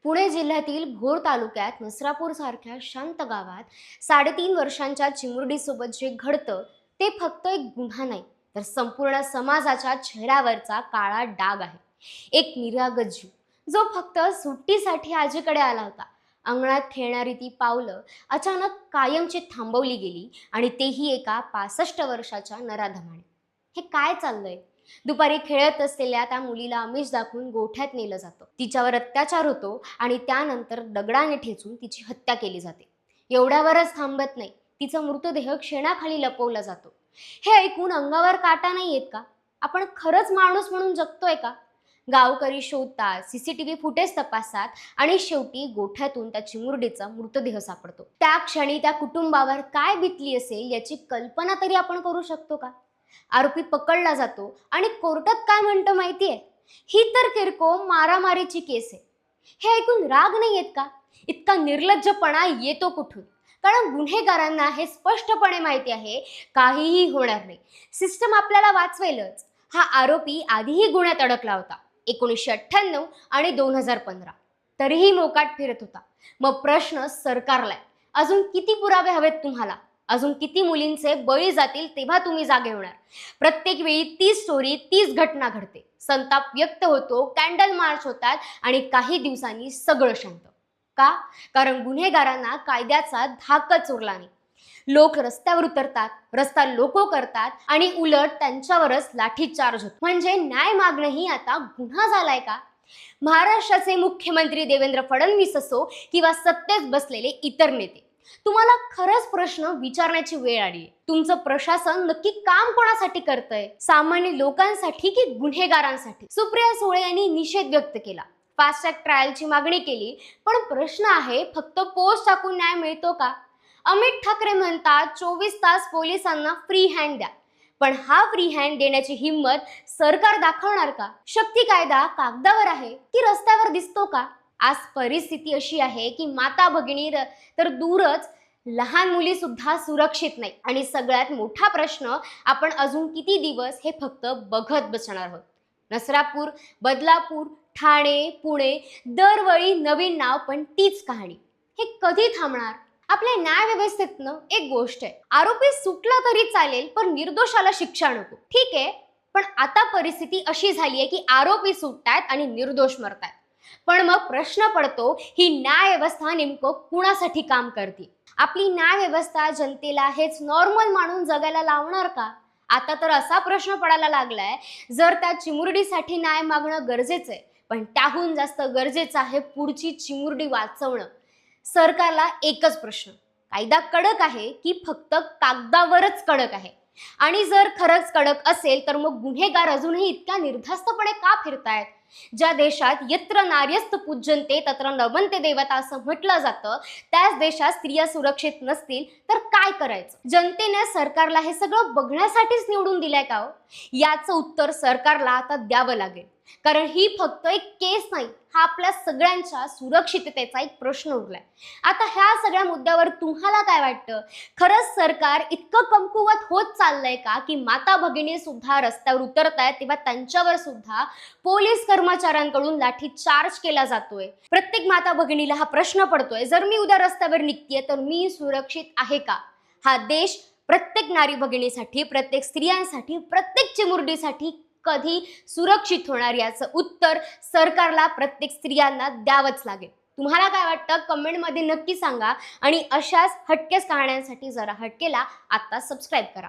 पुणे जिल्ह्यातील भोर तालुक्यात नसरापूर सारख्या शांत गावात 3.5 वर्षांच्या चिमुरडीसोबत जे घडतं ते फक्त एक गुन्हा नाही, तर संपूर्ण समाजाच्या चेहऱ्यावरचा काळा डाग आहे. एक निरागस जीव जो फक्त सुट्टीसाठी आजीकडे आला होता. अंगणात खेळणारी ती पावलं अचानक कायमची थांबवली गेली, आणि तेही एका 65 वर्षाच्या नराधमाने. हे काय चाललंय? दुपारी खेळत असलेल्या त्या मुलीला आमिष दाखवून गोठ्यात नेलं जातं. तिच्यावर अत्याचार होतो आणि त्यानंतर दगडाने ठेचून तिची हत्या केली जाते. एवढ्यावरच थांबत नाही, तिचा मृतदेह शेणाखाली लपवला जातो. हे ऐकून अंगावर काटा नाही येत का? आपण खरंच माणूस म्हणून जगतोय का? गावकरी शोधतात, सीसीटीव्ही फुटेज तपासतात, आणि शेवटी गोठ्यातून त्या चिमुरडीचा मृतदेह सापडतो. त्या क्षणी त्या कुटुंबावर काय बितली असेल याची कल्पना तरी आपण करू शकतो का? आरोपी पकडला जातो आणि कोर्टात काय म्हणतं माहितीये? ही तर किरकोळ मारामारीची केस आहे. हे ऐकून राग नाही येत का? इतका निर्लज्जपणा येतो कुठून? कारण गुन्हेगारांना हे स्पष्टपणे माहिती आहे, काहीही होणार नाही, सिस्टम आपल्याला वाचवेलच. हा आरोपी आधीही गुन्ह्यात अडकला होता, 1998 आणि 2015. तरीही मोकाट फिरत होता. मग प्रश्न सरकारला आहे, अजून किती पुरावे हवेत तुम्हाला? अजून किती मुलींचे बळी जातील तेव्हा तुम्ही जागे होणार? प्रत्येक वेळी तीच स्टोरी, तीच घटना घडते. संताप व्यक्त होतो, कॅन्डल मार्च होतात, आणि काही दिवसांनी सगळं शांत. का? कारण गुन्हेगारांना कायद्याचा धाकच उरला नाही. लोक रस्त्यावर उतरतात, रस्ता लोको करतात, आणि उलट त्यांच्यावरच लाठीचार्ज होतो. म्हणजे न्याय मागणंही आता गुन्हा झालाय का? महाराष्ट्राचे मुख्यमंत्री देवेंद्र फडणवीस असो किंवा सत्तेत बसलेले इतर नेते, तुम्हाला खरंच प्रश्न विचारण्याची वेळ आली. तुमचं प्रशासन नक्की काम कोणासाठी करतंय? सामान्य लोकांसाठी की गुन्हेगारांसाठी? सुप्रिया सुळे यांनी निषेध व्यक्त केला, फास्ट ट्रॅक ट्रायलची मागणी केली, पण प्रश्न आहे, फक्त पोस्ट टाकून न्याय मिळतो का? अमित ठाकरे म्हणतात 24 तास पोलिसांना फ्री हँड द्या, पण हा फ्री हँड देण्याची हिंमत सरकार दाखवणार का? शक्ती कायदा कागदावर आहे की रस्त्यावर दिसतो का? आज परिस्थिती अशी आहे की माता भगिनी तर दूरच, लहान मुली सुद्धा सुरक्षित नाही. आणि सगळ्यात मोठा प्रश्न, आपण अजून किती दिवस हे फक्त बघत बसणार आहोत? नसरापूर, बदलापूर, ठाणे, पुणे, दरवेळी नवीन नाव पण तीच कहाणी. हे कधी थांबणार? आपल्या न्याय व्यवस्थेतनं एक गोष्ट आहे, आरोपी सुटला तरी चालेल, पण निर्दोषाला शिक्षा नको. ठीक आहे, पण आता परिस्थिती अशी झाली आहे की आरोपी सुटतायत आणि निर्दोष मरतायत. पण मग प्रश्न पडतो, ही न्याय व्यवस्था नेमकं कुणासाठी काम करते? आपली न्याय व्यवस्था जनतेला हेच नॉर्मल मानून जगायला लावणार का? आता तर असा प्रश्न पडायला लागलाय, जर त्या चिमुरडीसाठी न्याय मागणं गरजेचं आहे, पण त्याहून जास्त गरजेचं आहे पुढची चिमुरडी वाचवणं. सरकारला एकच प्रश्न, कायदा कडक आहे की फक्त कागदावरच कडक आहे? आणि जर खरंच कडक असेल तर मग गुन्हेगार अजूनही इतक्या निर्धास्तपणे का फिरतायत? ज्या देशात यत्र नार्यस्त पूज्यन्ते तत्र नमन्ते देवता असं म्हटलं जातं, त्याच देशात स्त्रिया सुरक्षित नसतील तर काय करायचं? जनतेने सरकारला हे सगळं बघण्यासाठीच निवडून दिलंय का हो? याचं उत्तर सरकारला आता द्यावं लागेल. कारण ही फक्त एक केस नाही, हा आपल्या सगळ्यांच्या सुरक्षिततेचा एक प्रश्न उरलाय. आता ह्या सगळ्या मुद्द्यावर तुम्हाला काय वाटतं? खरंच सरकार इतकं कमकुवत होत चाललंय का की माता भगिनी सुद्धा रस्त्यावर उतरतायत तेव्हा त्यांच्यावर सुद्धा पोलीस कर्मचाऱ्यांकडून लाठी चार्ज केला जातोय? प्रत्येक माता भगिनीला हा प्रश्न पडतोय, जर मी उद्या रस्त्यावर निघतेय तर मी सुरक्षित आहे का? हा देश प्रत्येक नारी भगिनीसाठी, प्रत्येक स्त्रियांसाठी, प्रत्येक चिमुरडीसाठी कधी सुरक्षित होणार याचं उत्तर सरकारला, प्रत्येक स्त्रियांना द्यावंच लागेल. तुम्हाला काय वाटतं? कमेंटमध्ये नक्की सांगा, आणि अशाच हटकेच कहाण्यांसाठी जरा हटकेला आता सबस्क्राईब करा.